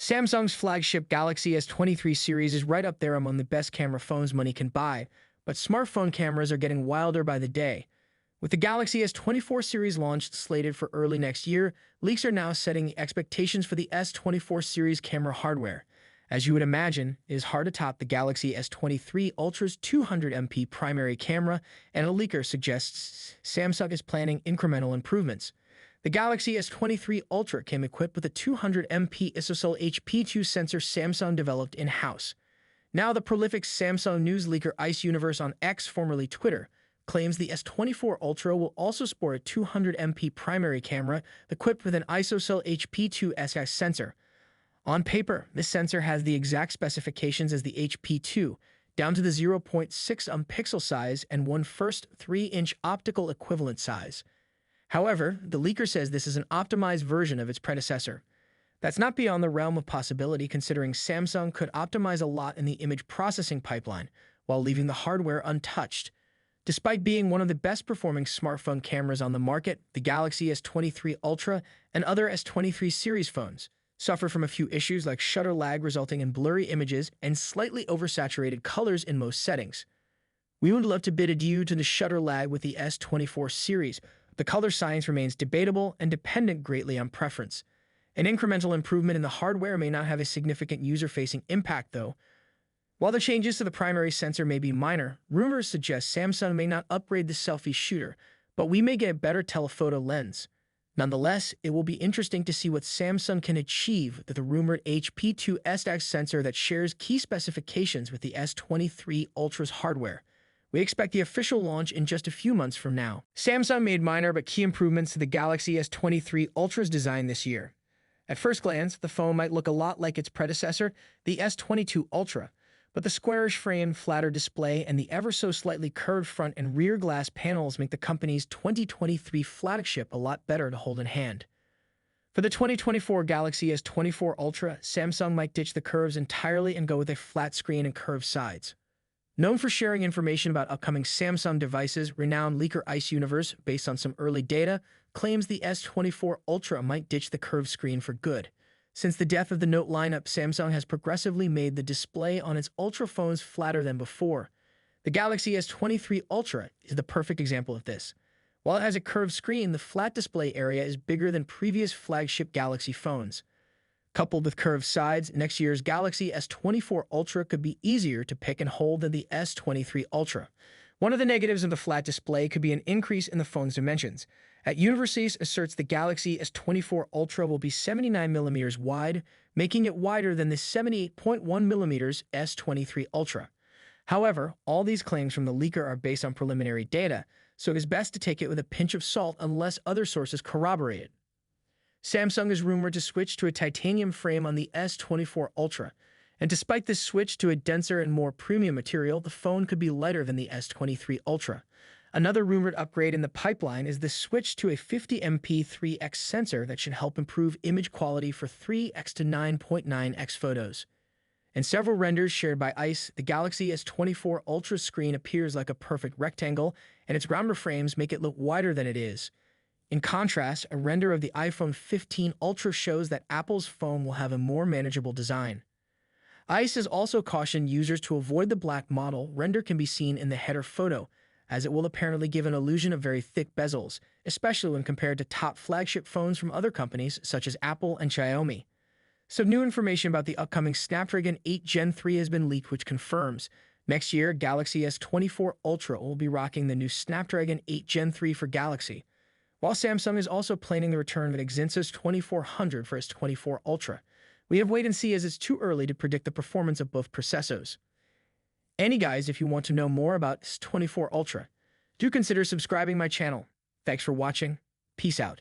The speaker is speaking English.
Samsung's flagship Galaxy S23 series is right up there among the best camera phones money can buy, but smartphone cameras are getting wilder by the day. With the Galaxy S24 series launched slated for early next year, leaks are now setting expectations for the S24 series camera hardware. As you would imagine, it is hard to top the Galaxy S23 Ultra's 200MP primary camera, and a leaker suggests Samsung is planning incremental improvements. The Galaxy S23 Ultra came equipped with a 200MP ISOCELL HP2 sensor Samsung developed in-house. Now the prolific Samsung news leaker Ice Universe on X, formerly Twitter, claims the S24 Ultra will also sport a 200MP primary camera equipped with an ISOCELL HP2 SI sensor. On paper, this sensor has the exact specifications as the HP2, down to the 0.6 pixel size and 1/1 3-inch optical equivalent size. However, the leaker says this is an optimized version of its predecessor. That's not beyond the realm of possibility, considering Samsung could optimize a lot in the image processing pipeline while leaving the hardware untouched. Despite being one of the best-performing smartphone cameras on the market, the Galaxy S23 Ultra and other S23 series phones suffer from a few issues like shutter lag resulting in blurry images and slightly oversaturated colors in most settings. We would love to bid adieu to the shutter lag with the S24 series. The color science remains debatable and dependent greatly on preference. An incremental improvement in the hardware may not have a significant user-facing impact, though. While the changes to the primary sensor may be minor, rumors suggest Samsung may not upgrade the selfie shooter, but we may get a better telephoto lens. Nonetheless, it will be interesting to see what Samsung can achieve with the rumored HP2 SI sensor that shares key specifications with the S23 Ultra's hardware. We expect the official launch in just a few months from now. Samsung made minor but key improvements to the Galaxy S23 Ultra's design this year. At first glance, the phone might look a lot like its predecessor, the S22 Ultra, but the squarish frame, flatter display, and the ever-so-slightly curved front and rear glass panels make the company's 2023 flagship a lot better to hold in hand. For the 2024 Galaxy S24 Ultra, Samsung might ditch the curves entirely and go with a flat screen and curved sides. Known for sharing information about upcoming Samsung devices, renowned leaker Ice Universe, based on some early data, claims the S24 Ultra might ditch the curved screen for good. Since the death of the Note lineup, Samsung has progressively made the display on its Ultra phones flatter than before. The Galaxy S23 Ultra is the perfect example of this. While it has a curved screen, the flat display area is bigger than previous flagship Galaxy phones. Coupled with curved sides, next year's Galaxy S24 Ultra could be easier to pick and hold than the S23 Ultra. One of the negatives of the flat display could be an increase in the phone's dimensions. At Universe asserts the Galaxy S24 Ultra will be 79mm wide, making it wider than the 78.1mm S23 Ultra. However, all these claims from the leaker are based on preliminary data, so it is best to take it with a pinch of salt unless other sources corroborate it. Samsung is rumored to switch to a titanium frame on the S24 Ultra, and despite this switch to a denser and more premium material, the phone could be lighter than the S23 Ultra. Another rumored upgrade in the pipeline is the switch to a 50MP 3x sensor that should help improve image quality for 3x to 9.9x photos. In several renders shared by Ice, the Galaxy S24 Ultra screen appears like a perfect rectangle, and its rounder frames make it look wider than it is. In contrast, a render of the iPhone 15 Ultra shows that Apple's phone will have a more manageable design. Ice has also cautioned users to avoid the black model render can be seen in the header photo, as it will apparently give an illusion of very thick bezels, especially when compared to top flagship phones from other companies such as Apple and Xiaomi. Some new information about the upcoming Snapdragon 8 Gen 3 has been leaked, which confirms next year Galaxy S24 Ultra will be rocking the new Snapdragon 8 Gen 3 for Galaxy, while Samsung is also planning the return of an Exynos 2400 for its S24 Ultra. We have wait and see, as it's too early to predict the performance of both processors. And guys, if you want to know more about S24 Ultra, do consider subscribing my channel. Thanks for watching. Peace out.